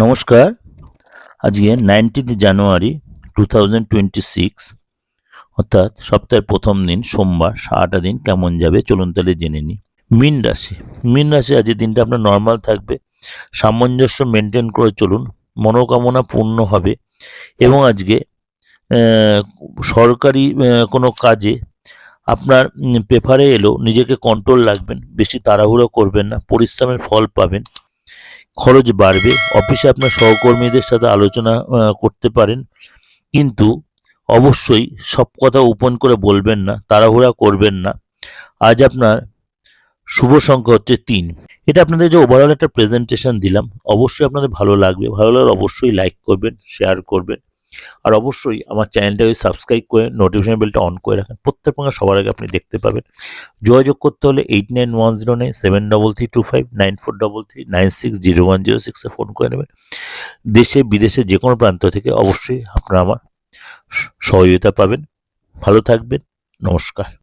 নমস্কার। আজকে 19 জানুয়ারি 2026 অর্থাৎ সপ্তাহের প্রথম দিন সোমবার। সারাটা দিন কেমন যাবে চলুন তাহলে জেনে নিই। মীন রাশি আজকের দিনটা আপনার নর্মাল থাকবে। সামঞ্জস্য মেনটেন করে চলুন, মনোকামনা পূর্ণ হবে এবং আজকে সরকারি কোনো কাজে আপনার পেপারে এলো নিজেকে কন্ট্রোল রাখবেন, বেশি তাড়াহুড়ো করবেন না, পরিশ্রমের ফল পাবেন। খরচ বাড়বে, অফিসে আপনার সহকর্মীদের সাথে আলোচনা করতে পারেন, কিন্তু অবশ্যই সব কথা ওপেন করে বলবেন না, তাড়াহুড়া করবেন না। আজ আপনার শুভ সংখ্যা হচ্ছে 3। এটা আপনাদের যে ওভারঅল একটা প্রেজেন্টেশন দিলাম, অবশ্যই আপনাদের ভালো লাগবে। ভালো লাগলে অবশ্যই লাইক করবেন, শেয়ার করবেন, আর অবশ্যই আমার চ্যানেলটাকে সাবস্ক্রাইব করে নোটিফিকেশন বেলটা অন করে রাখেন। প্রত্যেক প্রকার সবার আগে আপনি দেখতে পাবেন। যোগাযোগ করতে হলে 891097339433960106 ফোন করে নেবেন। দেশে বিদেশে যে কোনো প্রান্ত থেকে অবশ্যই আপনারা আমার সহযোগিতা পাবেন। ভালো থাকবেন। নমস্কার।